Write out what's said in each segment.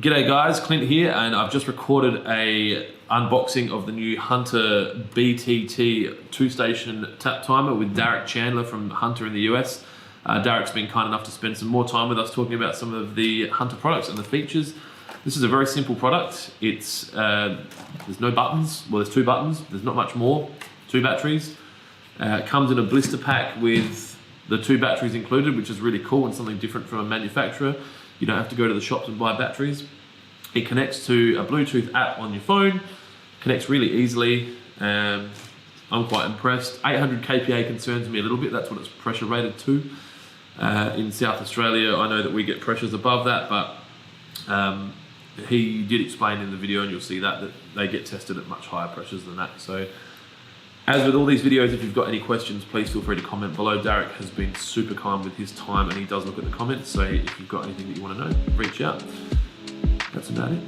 G'day guys, Clint here, and I've just recorded a unboxing of the new Hunter BTT 2-station tap timer with Darik Chandler from Hunter in the US. Darik's been kind enough to spend some more time with us talking about some of the Hunter products and the features. This is a very simple product. It's there's no buttons. Well, there's 2 buttons. There's not much more. 2 batteries. It comes in a blister pack with the 2 batteries included, which is really cool and something different from a manufacturer. You don't have to go to the shops and buy batteries. It connects to a Bluetooth app on your phone. Connects really easily. I'm quite impressed. 800 kPa concerns me a little bit. That's what it's pressure rated to. In South Australia, I know that we get pressures above that, but he did explain in the video, and you'll see that they get tested at much higher pressures than that. So, as with all these videos, if you've got any questions, please feel free to comment below. Darik has been super kind with his time, and he does look at the comments. So if you've got anything that you want to know, reach out. That's about it.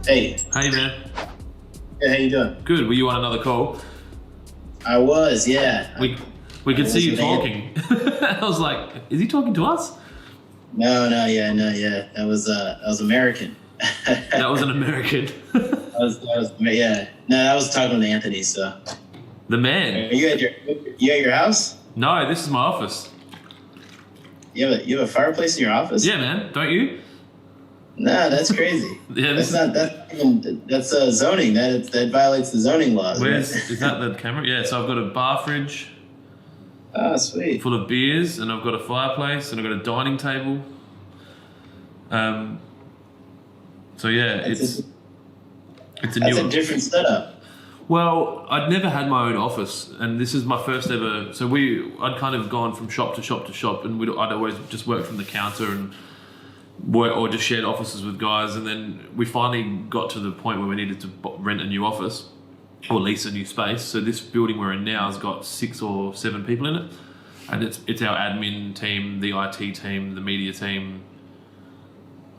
Hey. Hey man. Hey, how you doing? Good. Were you on another call? I was, yeah. We could see you talking. I was like, is he talking to us? No. That was American. That was an American. Yeah. No, I was talking to Anthony. So. The man. Are you at your house? No, this is my office. You have a fireplace in your office? Yeah, man. Don't you? No, that's crazy. Yeah, that's zoning. That violates the zoning laws. Is that the camera? Yeah. So I've got a bar fridge. Oh, sweet. Full of beers, and I've got a fireplace, and I've got a dining table. So yeah, it's a new. That's a different setup. Well, I'd never had my own office, and this is my first ever. So I'd kind of gone from shop to shop to shop, and I'd always just worked from the counter and work, or just shared offices with guys, and then we finally got to the point where we needed to rent a new office or lease a new space. So this building we're in now has got 6 or 7 people in it, and it's our admin team, the IT team, the media team.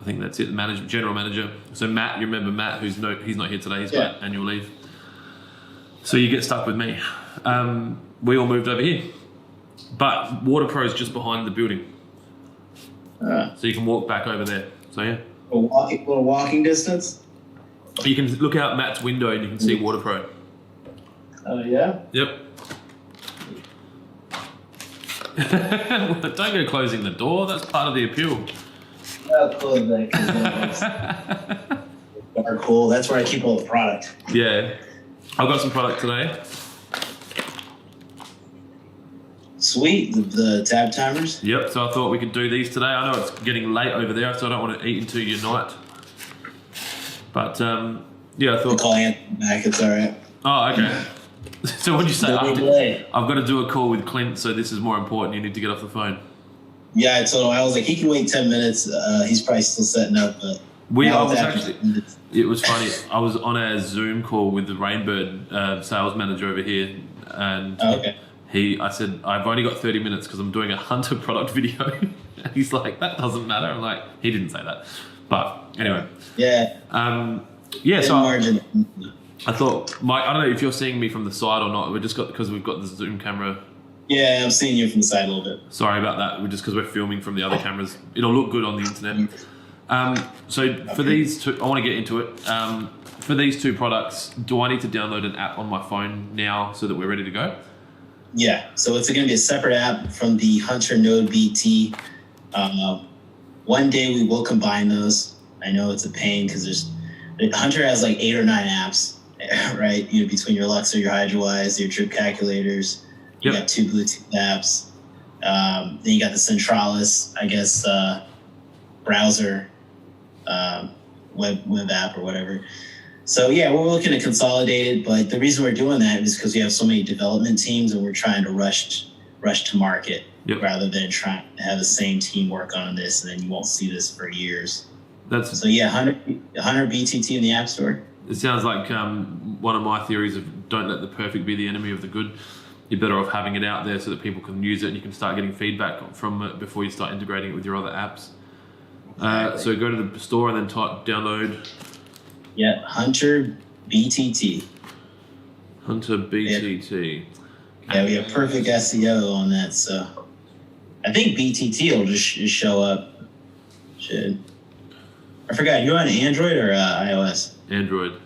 I think that's it. The general manager. So Matt, you remember Matt? He's not here today. He's got annual leave. So you get stuck with me. We all moved over here, but Waterpro is just behind the building, so you can walk back over there. So yeah, a little walking distance. You can look out Matt's window and you can see Waterpro. Oh yeah. Yep. Don't go closing the door. That's part of the appeal. I'll close that. Are cool. That's where I keep all the product. Yeah, I've got some product today. Sweet, the tab timers. Yep. So I thought we could do these today. I know it's getting late over there, so I don't want to eat into your night. But yeah, I thought. Call Anthony back. It's all right. Oh, okay. So what'd you say? I've got to do a call with Clint, so this is more important. You need to get off the phone. Yeah, I told him. I was like, he can wait 10 minutes. He's probably still setting up, but it was funny. I was on a Zoom call with the Rainbird sales manager over here, and I said, I've only got 30 minutes because I'm doing a Hunter product video. And he's like, that doesn't matter. I'm like, he didn't say that, but anyway. Yeah. So I thought, I don't know if you're seeing me from the side or not. Because we've got the Zoom camera. Yeah, I'm seeing you from the side a little bit. Sorry about that. Just because we're filming from the other cameras. It'll look good on the internet. For these 2, I want to get into it. For these 2 products, do I need to download an app on my phone now so that we're ready to go? Yeah, so it's going to be a separate app from the Hunter Node BT. One day we will combine those. I know it's a pain because Hunter has like 8 or 9 apps, right? Between your Luxor, your HydroWise, your drip calculators. You got 2 Bluetooth apps. Then you got the Centralis, I guess, browser, web app or whatever. So yeah, we're looking to consolidate it, but the reason we're doing that is because we have so many development teams, and we're trying to rush to market rather than trying to have the same team work on this, and then you won't see this for years. So yeah, Hunter BTT in the App Store. It sounds like one of my theories of don't let the perfect be the enemy of the good. You're better off having it out there so that people can use it and you can start getting feedback from it before you start integrating it with your other apps. So go to the store and then type download. Yeah, Hunter BTT. Hunter BTT. Yeah, we have perfect SEO on that, so I think BTT will just show up. Should. I forgot, you on Android or iOS? Android.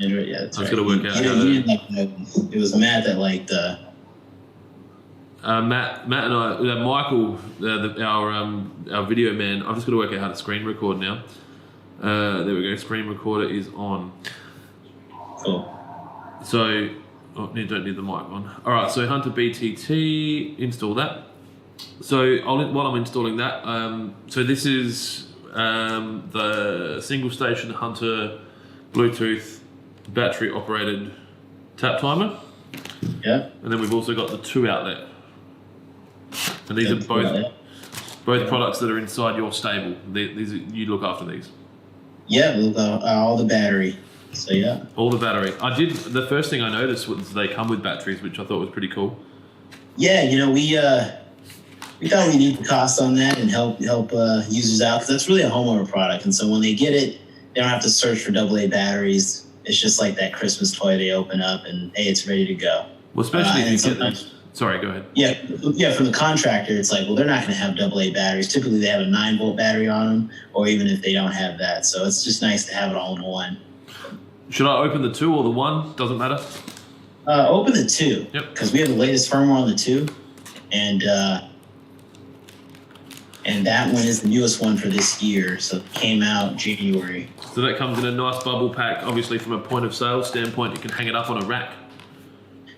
Android, yeah, that's I was right. going to work out how to... It was Matt that liked Matt and I, Michael, our video man. I've just got to work out how to screen record now. There we go. Screen recorder is on. Cool. So, don't need the mic on. All right. So Hunter BTT, install that. So while I'm installing that, so this is the single station Hunter Bluetooth battery operated tap timer. Yeah. And then we've also got the 2 outlet. And these are both products that are inside your stable. These you look after these. Yeah, all the battery. So yeah. All the battery. The first thing I noticed was they come with batteries, which I thought was pretty cool. Yeah, we thought we need the cost on that and help users out, because that's really a homeowner product. And so when they get it, they don't have to search for AA batteries. It's just like that Christmas toy they open up and hey, it's ready to go. Well, especially if you get sorry, go ahead. Yeah. From the contractor, it's like, well, they're not going to have AA batteries. Typically, they have a 9-volt battery on them, or even if they don't have that. So it's just nice to have it all in one. Should I open the 2 or the 1? Doesn't matter. Open the 2. Yep. Because we have the latest firmware on the 2, and that one is the newest one for this year. So it came out January. So that comes in a nice bubble pack. Obviously, from a point of sale standpoint, you can hang it up on a rack.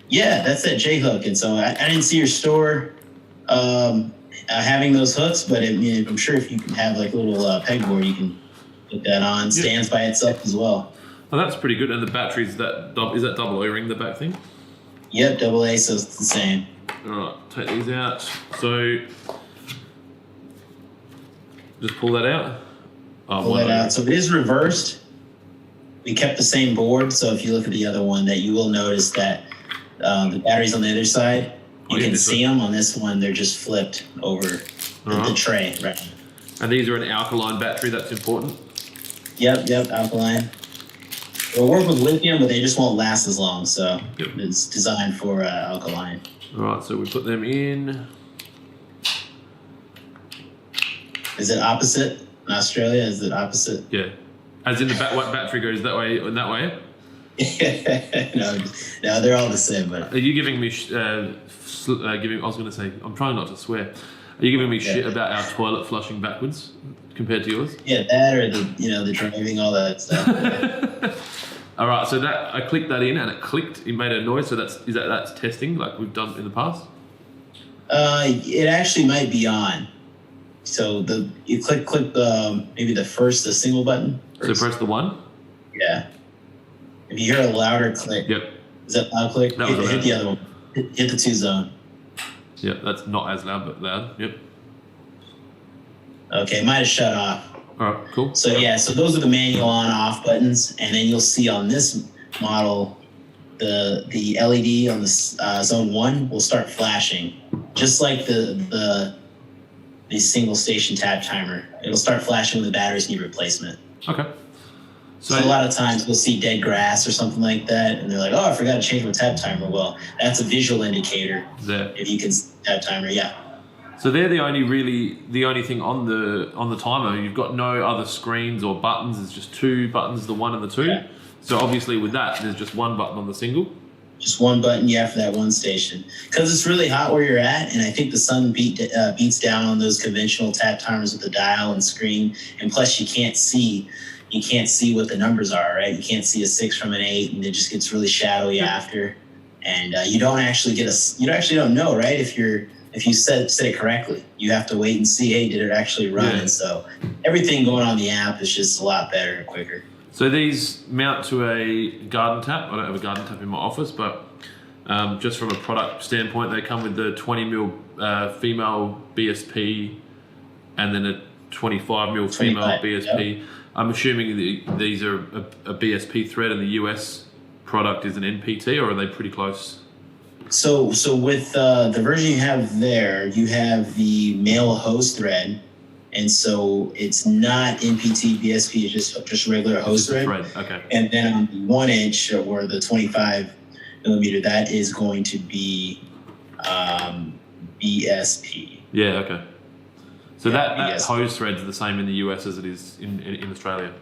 Yeah, that's that J-hook. And so I didn't see your store having those hooks, but I'm sure if you can have like a little pegboard, you can put that on. Yep. Stands by itself as well. Oh, that's pretty good. And the battery, is that double O-ring, the back thing? Yep, AA, so it's the same. All right, take these out. So just pull that out. Pull that out. So it is reversed. We kept the same board, so if you look at the other one, that you will notice that the batteries on the other side, you can see them. On this one, they're just flipped over the tray. Right. And these are an alkaline battery. That's important. Yep, alkaline. They'll work with lithium, but they just won't last as long. So it's designed for alkaline. All right, so we put them in. Is it opposite in Australia? Is it opposite? Yeah. As in the battery goes that way and that way? No, they're all the same. But are you giving me I was going to say, I'm trying not to swear. Are you giving me shit about our toilet flushing backwards compared to yours? Yeah, that or the driving, all that stuff. All right, so that I clicked that in and it clicked. It made a noise. So that's testing like we've done in the past. It actually might be on. So you click maybe the single button. First. So press the 1. Yeah. If you hear a louder click. Yep. Is that loud click? Hit the other one. Hit the 2 zone. Yep, that's not as loud, but loud. Yep. Okay, might have shut off. All right, cool. So so those are the manual on/off buttons, and then you'll see on this model, the LED on the zone 1 will start flashing, just like the single station tap timer. It'll start flashing when the batteries need replacement. Okay. So a lot of times we'll see dead grass or something like that, and they're like, "Oh, I forgot to change my tap timer." Well, that's a visual indicator. If you can see tap timer, yeah. So they're the only thing on the timer. You've got no other screens or buttons. There's just 2 buttons, the 1 and the 2. Yeah. So obviously with that, there's just 1 button on the single. Just 1 button, for that one station. Because it's really hot where you're at, and I think the sun beats down on those conventional tap timers with the dial and screen, and plus you can't see what the numbers are, right? You can't see a 6 from an 8, and it just gets really shadowy after, and you don't actually don't know, right? If you said it correctly, you have to wait and see, hey, did it actually run? And so everything going on the app is just a lot better and quicker. So these mount to a garden tap. I don't have a garden tap in my office, but just from a product standpoint, they come with the 20mm female BSP and then a 25mm female BSP. Yep. I'm assuming these are a BSP thread and the US product is an NPT, or are they pretty close? So with the version you have there, you have the male hose thread, And so it's not NPT, BSP, it's just regular hose thread. Okay. And then on the 1 inch or the 25 millimeter, that is going to be BSP. Yeah, okay. So that hose thread is the same in the US as it is in Australia?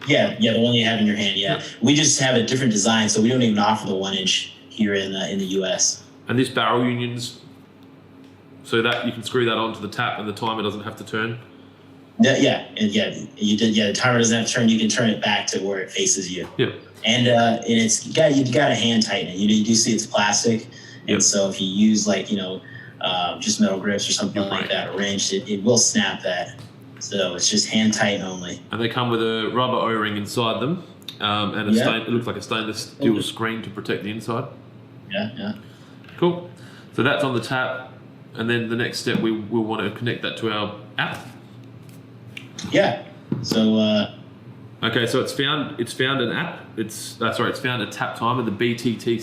Yeah, the one you have in your hand, yeah. We just have a different design, so we don't even offer the 1 inch here in the US. And this barrel unions, so that you can screw that onto the tap and the timer doesn't have to turn? The timer doesn't have to turn. You can turn it back to where it faces you. Yeah. And you got to hand tighten it. You do see it's plastic, and so if you use just metal grips or something like that, or wrench, it will snap that. So it's just hand tight only. And they come with a rubber O-ring inside them, and it looks like a stainless steel screen to protect the inside. Yeah. Cool. So that's on the tap, and then the next step we'll want to connect that to our app. Yeah. So. Okay, so it's found an app. It's found a tap timer, the BTT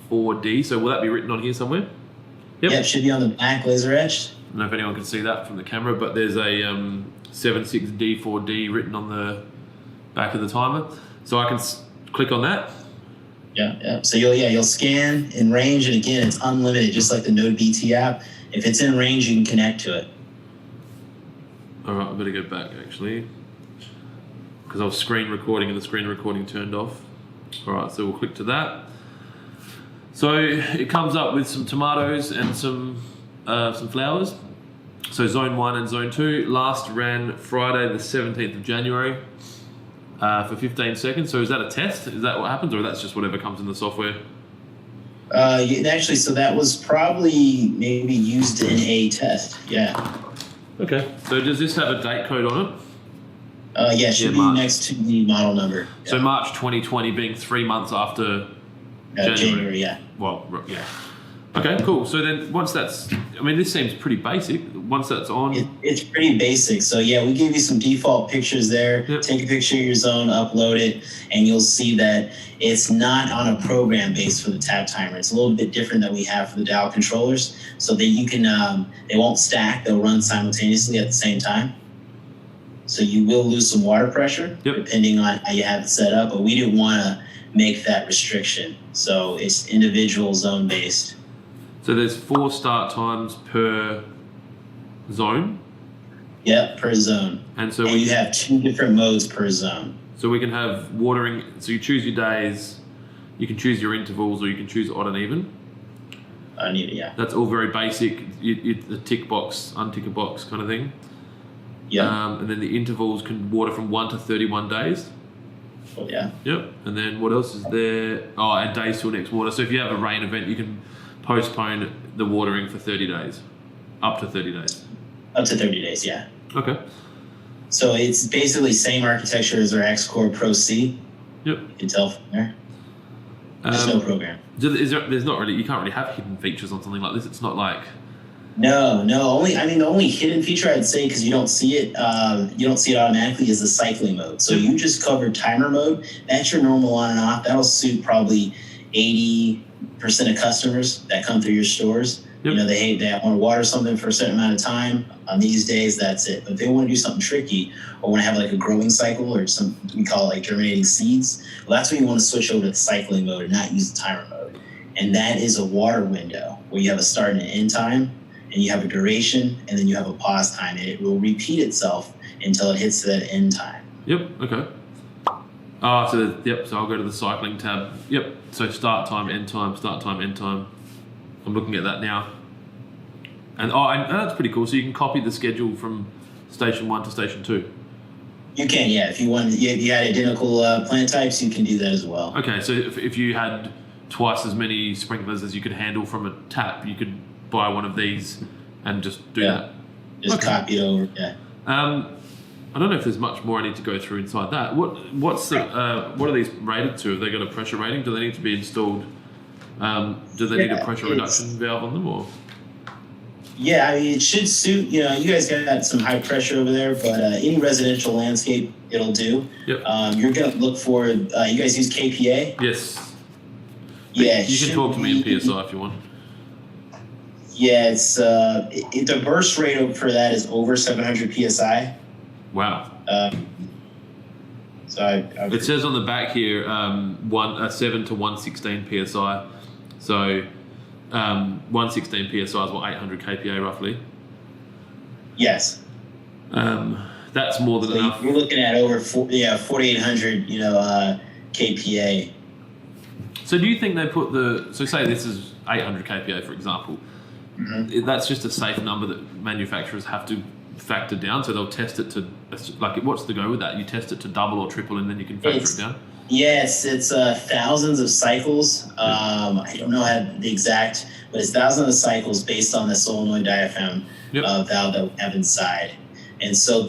76D4D. So will that be written on here somewhere? Yep. Yeah, it should be on the back, laser etched. I don't know if anyone can see that from the camera, but there's a 76D4D written on the back of the timer. So I can click on that. Yeah. So you'll scan in range, and again, it's unlimited, just like the Node BT app. If it's in range, you can connect to it. All right, I better go back actually, because I was screen recording and the screen recording turned off. All right, so we'll click to that. So it comes up with some tomatoes and some flowers. So zone 1 and zone 2 last ran Friday the 17th of January for 15 seconds. So is that a test? Is that what happens, or that's just whatever comes in the software? Actually, so that was probably maybe used in a test. Yeah. Okay. So does this have a date code on it? Yeah, it should be next to the model number. So March 2020 being 3 months after January, yeah. Well, yeah. Okay, cool. So then once this seems pretty basic. Once that's on... It's pretty basic. So yeah, we give you some default pictures there. Yep. Take a picture of your zone, upload it, and you'll see that it's not on a program base for the tap timer. It's a little bit different than we have for the dial controllers. So that you can, they won't stack, they'll run simultaneously at the same time. So you will lose some water pressure, depending on how you have it set up, but we didn't want to make that restriction. So it's individual zone based. So there's 4 start times per zone? Yep, per zone. And you have 2 different modes per zone. So we can have watering, so you choose your days, you can choose your intervals, or you can choose odd and even? Uneven, yeah. That's all very basic, the tick box, untick a box kind of thing. Yeah. And then the intervals can water from 1 to 31 days. Oh, yeah. Yep. And then what else is there? Oh, and days till next water. So if you have a rain event, you can postpone the watering for 30 days. Up to 30 days. Up to 30 days, yeah. Okay. So it's basically same architecture as our X-Core Pro C. Yep. You can tell from there. There's no program. There's not really, you can't really have hidden features on something like this. It's not like... No. The only hidden feature I'd say, because you don't see it automatically, is the cycling mode. So you just covered timer mode. That's your normal on and off. That'll suit probably 80% of customers that come through your stores. Yep. They want to water something for a certain amount of time. On these days, that's it. But if they want to do something tricky, or want to have like a growing cycle, or we call it like germinating seeds, well, that's when you want to switch over to the cycling mode and not use the timer mode. And that is a water window where you have a start and an end time, and you have a duration, and then you have a pause time, and it will repeat itself until it hits that end time. Yep. Okay. So I'll go to the cycling tab. Yep. So start time, end time, start time, end time. I'm looking at that now. And that's pretty cool. So you can copy the schedule from station 1 to station 2. You can, yeah. If you had identical plant types, you can do that as well. Okay. So if you had twice as many sprinklers as you could handle from a tap, you could buy one of these and just do that. Just copy it over. Yeah. I don't know if there's much more I need to go through inside that. What are these rated to? Have they got a pressure rating? Do they need to be installed? Do they need a pressure reduction valve on them, or? Yeah, it should suit. You guys got some high pressure over there, but any residential landscape, it'll do. Yep. You're gonna look for. You guys use KPA? Yes. Yeah. You can talk to me in PSI if you want. Yeah, it's the burst rate for that is over 700 psi. Wow. So it says on the back here 7 to 116 psi. So 116 psi is what, 800 kPa roughly. Yes. That's more than enough. You're looking at over 4,800 kPa. So do you think they put so say this is 800 kPa for example, that's just a safe number that manufacturers have to factor down, so they'll test it to, like, what's the go with that? You test it to double or triple and then you can factor it down? Yes, it's thousands of cycles. I don't know the exact, but it's thousands of cycles based on the solenoid diaphragm valve that we have inside. And so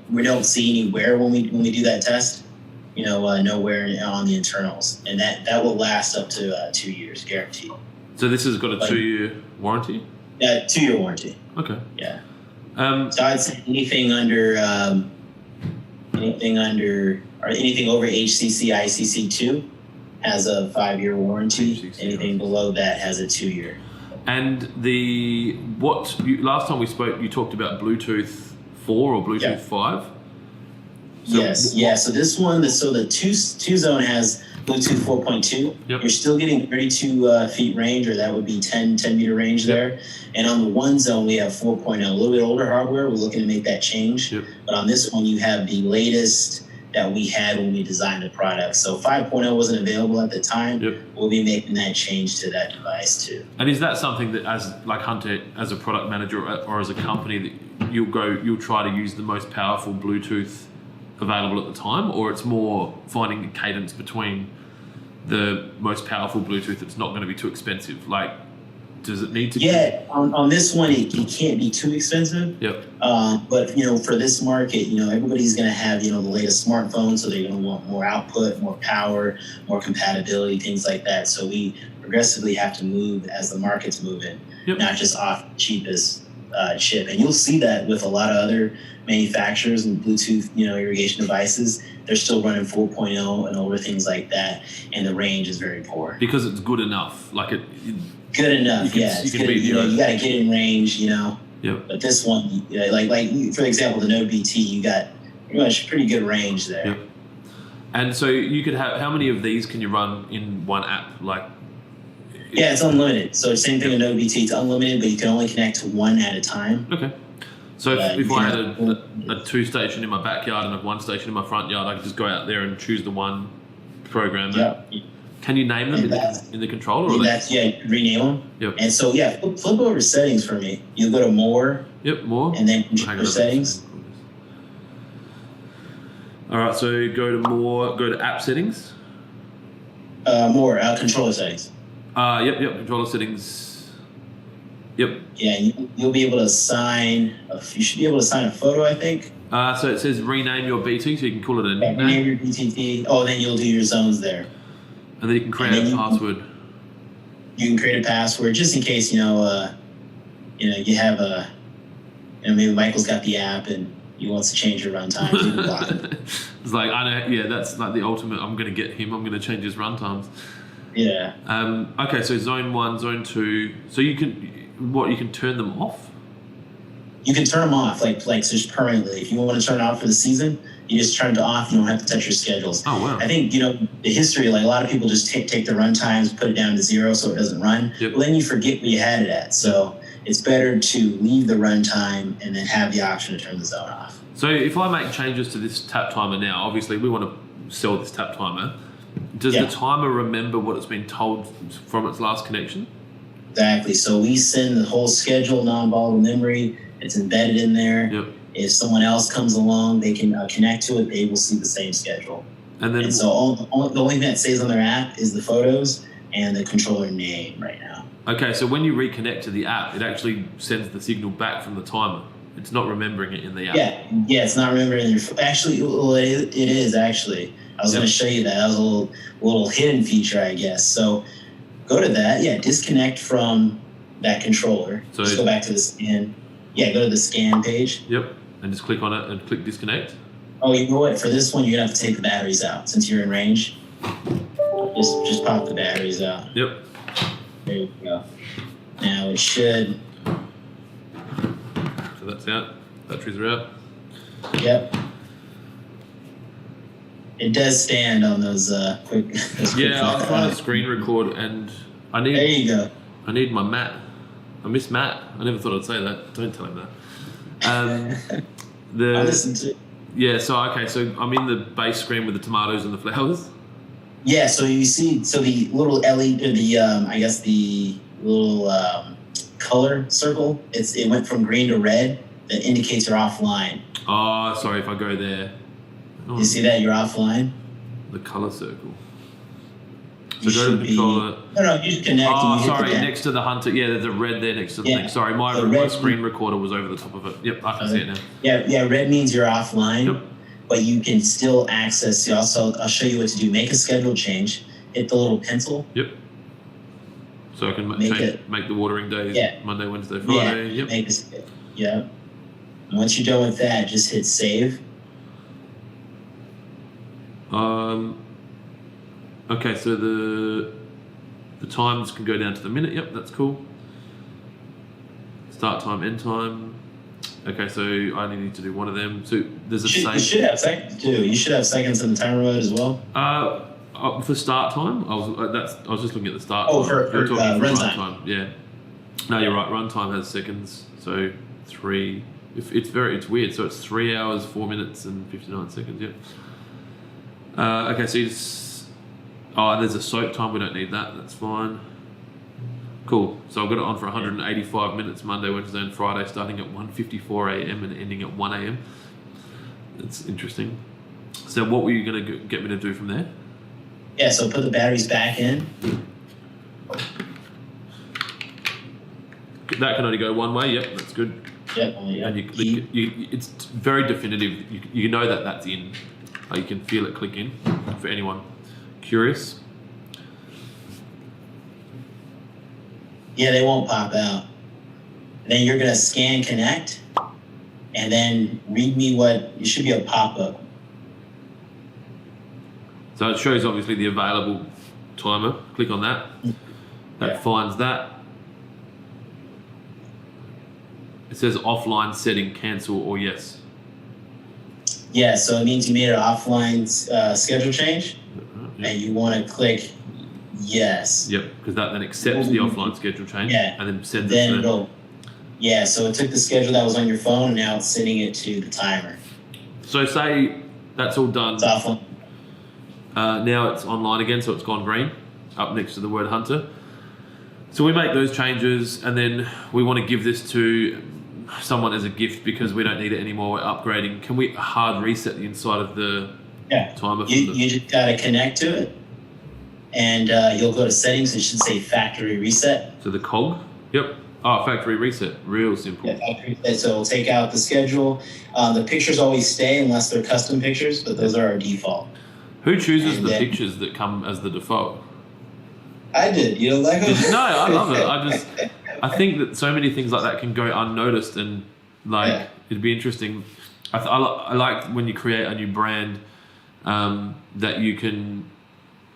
we don't see any wear when we do that test, no wear on the internals. And that will last up to 2 years, guaranteed. So this has got a 2-year warranty? Yeah, 2-year warranty. Okay. Yeah. So I'd say anything over HCC ICC2 has a 5-year warranty. Anything below that has a 2-year. And last time we spoke, you talked about Bluetooth 4 or Bluetooth 5. So yes. So this one, the two zone has Bluetooth 4.2. Yep. You're still getting 32 feet range, or that would be 10 meter range there. And on the one zone, we have 4.0, a little bit older hardware. We're looking to make that change. Yep. But on this one, you have the latest that we had when we designed the product. So 5.0 wasn't available at the time. Yep. We'll be making that change to that device too. And is that something that, as like Hunter, as a product manager or as a company, that you'll try to use the most powerful Bluetooth available at the time, or it's more finding a cadence between the most powerful Bluetooth that's not going to be too expensive? Like, does it need to be? On this one, it can't be too expensive. Yep. But, for this market, everybody's going to have, the latest smartphone, so they're going to want more output, more power, more compatibility, things like that. So we progressively have to move as the market's moving, not just off the cheapest chip. And you'll see that with a lot of other manufacturers and Bluetooth, irrigation devices. They're still running 4.0 and older things like that, and the range is very poor. Because it's good enough, good enough, it's good. You got to get in range, Yep. But this one, like for example, the Node BT, you got pretty much pretty good range there. Yep. And so you could have, how many of these can you run in one app? Yeah, it's unlimited. So same thing with Node BT, it's unlimited, but you can only connect to one at a time. Okay. So if I had a 2-station in my backyard and a 1-station in my front yard, I could just go out there and choose the one program. Yeah. Can you name them in the controller? Or rename them. Yep. And so flip over settings for me. You go to more. Yep, more. And then controller settings. All right, so go to more. Go to app settings. More controller settings. Yep, controller settings. Yep. Yeah, you'll be able to assign. You should be able to assign a photo, I think. So it says rename your BT, so you can call it a nickname. Rename your BTT. Oh, then you'll do your zones there. And then you can create a password. You can create a password just in case you have maybe Michael's got the app and he wants to change your runtimes. You can block it. It's like, I know. Yeah, that's like the ultimate. I'm going to get him. I'm going to change his runtimes. Yeah. Okay, so zone 1, zone 2. So you can turn them off? You can turn them off, like just permanently. If you want to turn it off for the season, you just turn it off. You don't have to touch your schedules. Oh, wow. I think, the history, like a lot of people just take the run times, put it down to 0 so it doesn't run. Yep. Well, then you forget where you had it at. So it's better to leave the run time and then have the option to turn the zone off. So if I make changes to this tap timer now, obviously we want to sell this tap timer. Does the timer remember what it's been told from its last connection? Exactly. So we send the whole schedule, non-volatile memory. It's embedded in there. Yep. If someone else comes along, they can connect to it. They will see the same schedule. And so the only thing that stays on their app is the photos and the controller name right now. Okay, so when you reconnect to the app, it actually sends the signal back from the timer. It's not remembering it in the app. Yeah, it's not remembering your. Actually, it is actually. I was going to show you that. That was a little hidden feature, I guess. So go to that. Yeah, disconnect from that controller. So just go back to the scan. Yeah, go to the scan page. Yep, and just click on it and click disconnect. Oh, you know what? For this one, you're going to have to take the batteries out since you're in range. Just pop the batteries out. Yep. There you go. Now it should. So that's out. Batteries are out. Yep. It does stand on those quick. I'm trying to screen record, and I need. There you go. I need my Matt. I miss Matt. I never thought I'd say that. Don't tell him that. I listen to. Yeah. So I'm in the base screen with the tomatoes and the flowers. Yeah. So you see, the little LED, or the I guess the little color circle. It went from green to red. That indicates you're offline. Oh, sorry if I go there. You see that you're offline? The color circle. So You go to the should controller. No, you just connect. Oh, and you sorry, hit the next to the Hunter. Yeah, there's a red there next to the Yeah. thing. Sorry, my The red- screen recorder was over the top of it. Yep, I can see it now. Yeah. Red means you're offline, Yep. but you can still access. Also, I'll show you what to do. Make a schedule change. Hit the little pencil. Yep. So I can make the watering days Monday, Wednesday, Friday. Yeah. Yep. Yeah. And once you're done with that, just hit save. Okay, so the times can go down to the minute. Yep, that's cool. Start time, end time. Okay, so I only need to do one of them. So there's a save. You should have seconds too. You should have seconds in the timer mode as well. For start time, I was just looking at the start. Oh, time. for runtime. Yeah. No, you're right. Runtime has seconds. So 3. It's weird. So it's 3 hours, 4 minutes, and 59 seconds. Yep. Okay, so there's a soak time. We don't need that. That's fine. Cool. So I've got it on for 185 minutes Monday, Wednesday, and Friday, starting at 1:54 a.m. and ending at 1 a.m. That's interesting. So what were you going to get me to do from there? Yeah. So put the batteries back in. That can only go one way. Yep, that's good. Yep. And it's very definitive. You know that's in. You can feel it click in. For anyone curious. Yeah, they won't pop out. Then you're gonna scan connect, and then read me what you should be a pop up. So it shows obviously the available timer. Click on that. That finds that. It says offline setting, cancel or yes. Yeah, so it means you made an offline schedule change, Yep. and you want to click yes. Yep, because that then accepts the offline schedule change and then sends then it to it'll. Yeah, so it took the schedule that was on your phone, and now it's sending it to the timer. So say that's all done. It's offline. Now it's online again, so it's gone green, up next to the word Hunter. So we make those changes, and then we want to give this to someone as a gift because we don't need it anymore. We're upgrading. Can we hard reset the inside of the timer? You just got to connect to it, and you'll go to settings. It should say factory reset. So the cog? Yep. Oh, factory reset. Real simple. Yeah, factory reset. So it'll take out the schedule. The pictures always stay unless they're custom pictures, but those are our default. Who chooses the pictures that come as the default? I did. You don't like them? No, I love it. I think that so many things like that can go unnoticed, and it'd be interesting. I like when you create a new brand that you can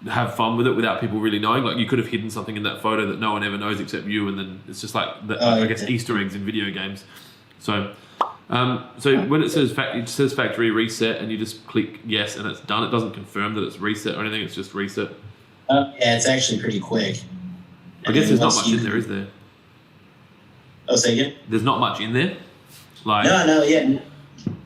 have fun with it without people really knowing. Like you could have hidden something in that photo that no one ever knows except you, and then it's just like I guess Easter eggs in video games. So when it says factory reset, and you just click yes, and it's done. It doesn't confirm that it's reset or anything. It's just reset. Yeah, it's actually pretty quick. I guess there's not much in there, is there? Oh, say again? There's not much in there?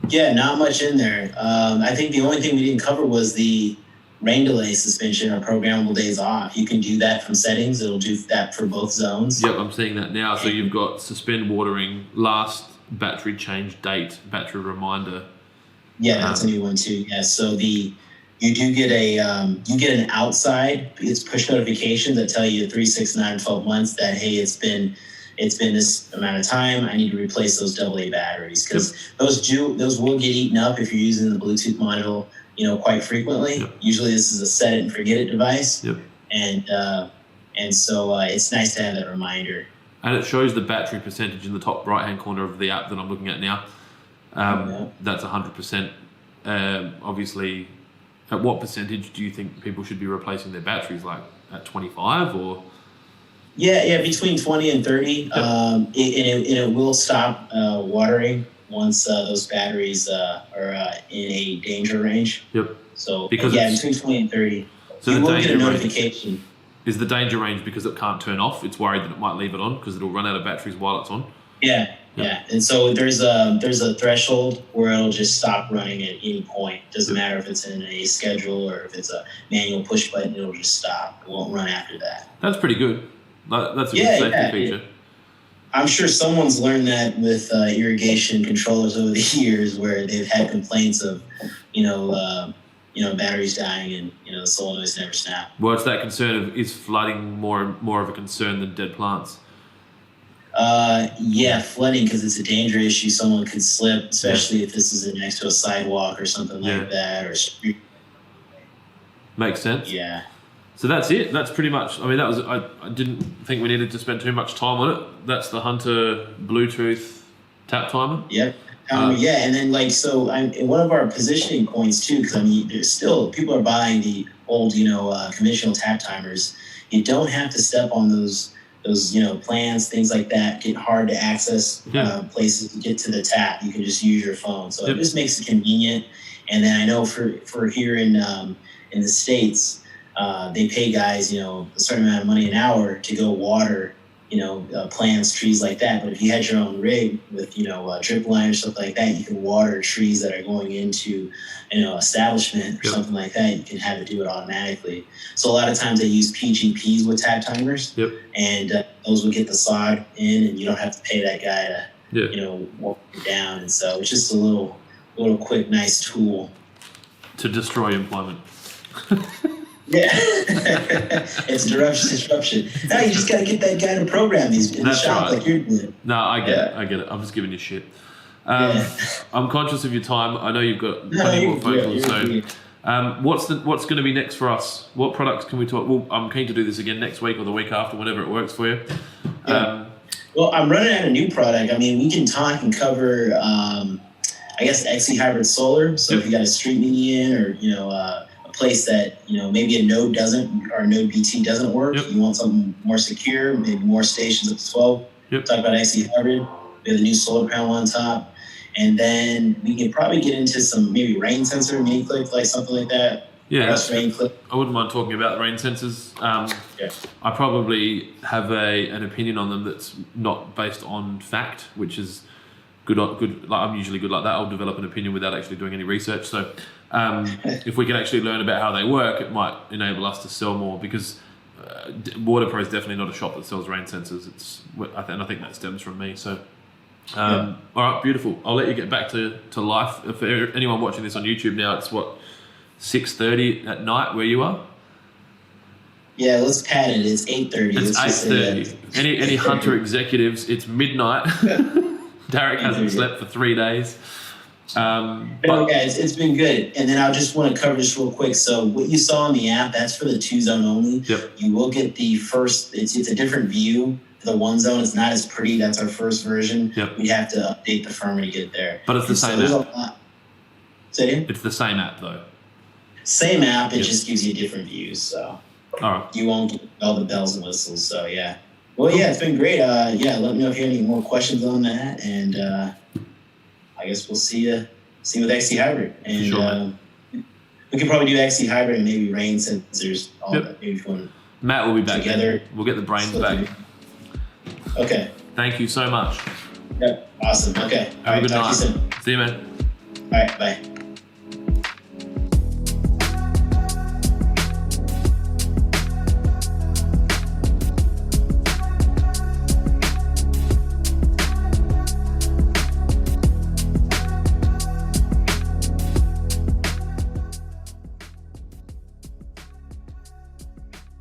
Yeah, not much in there. I think the only thing we didn't cover was the rain delay suspension or programmable days off. You can do that from settings. It'll do that for both zones. Yep, I'm seeing that now. So you've got suspend watering, last battery change date, battery reminder. Yeah, that's a new one too. Yeah, so you do get you get an outside, it's push notifications that tell you 3, 6, 9, 12 months that hey, it's been this amount of time. I need to replace those AA batteries because those will get eaten up if you're using the Bluetooth module, quite frequently. Yep. Usually this is a set it and forget it device. Yep. And so it's nice to have that reminder. And it shows the battery percentage in the top right hand corner of the app that I'm looking at now. That's 100%. Obviously, at what percentage do you think people should be replacing their batteries? Like at 25 or? Yeah, between 20 and 30. It will stop watering once those batteries are in a danger range. Yep. So because between 20 and 30. So you the will get a danger notification. range is the danger range because it can't turn off. It's worried that it might leave it on because it'll run out of batteries while it's on. Yeah. And so there's a threshold where it'll just stop running at any point. Doesn't matter if it's in a schedule or if it's a manual push button, it'll just stop. It won't run after that. That's pretty good. That's a good safety feature. I'm sure someone's learned that with irrigation controllers over the years, where they've had complaints of, batteries dying and the solenoids never snap. Well, it's that concern of is flooding more of a concern than dead plants. Flooding, because it's a danger issue. Someone could slip, especially if this is next to a sidewalk or something like that, or street. Makes sense. Yeah. So that's it. That's pretty much. I mean, that was. I didn't think we needed to spend too much time on it. That's the Hunter Bluetooth tap timer. Yep. And then one of our positioning points too, because there's still people are buying the old, conventional tap timers. You don't have to step on those plans, things like that. Get hard to access places to get to the tap. You can just use your phone, so it just makes it convenient. And then I know for here in the States, they pay guys a certain amount of money an hour to go water plants, trees like that. But if you had your own rig with drip line or stuff like that, you can water trees that are going into establishment or something like that. You can have it do it automatically. So a lot of times they use PGPs with tap timers, and those will get the sod in, and you don't have to pay that guy to walk it down. And so it's just a little quick, nice tool to destroy employment. Yeah, it's disruption. Now you just got to get that guy to program these in the shop like you're doing. No, I get it. I'm just giving you shit. I'm conscious of your time. I know you've got plenty more phone calls. So, what's going to be next for us? What products can we talk? Well, I'm keen to do this again next week or the week after, whenever it works for you. Well, I'm running out a new product. I mean, we can talk and cover, XE hybrid solar. So if you got a street median or a place that maybe a node doesn't or a node BT doesn't work, you want something more secure, maybe more stations up to 12. Talk about XE hybrid. We have the new solar panel on top, and then we can probably get into some maybe rain sensor, mini clip, like something like that. Rain clip. I wouldn't mind talking about rain sensors. I probably have an opinion on them that's not based on fact, which is good. Like I'm usually good like that. I'll develop an opinion without actually doing any research. So if we can actually learn about how they work, it might enable us to sell more, because Waterpro is definitely not a shop that sells rain sensors. I think that stems from me. So, all right, beautiful. I'll let you get back to life. For anyone watching this on YouTube now, it's 6:30 at night where you are? Yeah, let's pad it. It's 8:30. It's 8:30. Any Hunter executives, it's midnight. Darik hasn't slept for 3 days. It's been good. And then I just want to cover this real quick. So what you saw in the app, that's for the 2-zone only. You will get the first, it's a different view. The 1-zone is not as pretty. That's our first version. We have to update the firmware to get there. But it's the same app. Say it again? It's the same app though. Same app, it just gives you different views. So you won't get all the bells and whistles. So yeah. Well, it's been great. Let me know if you have any more questions on that. And I guess we'll see you with XE hybrid. And we can probably do XE hybrid and maybe rain sensors. All that. Maybe if you want Matt will be back together. We'll get the brains back. Okay. Thank you so much. Yep. Awesome. Okay. Have a good night. See you, man. All right. Bye.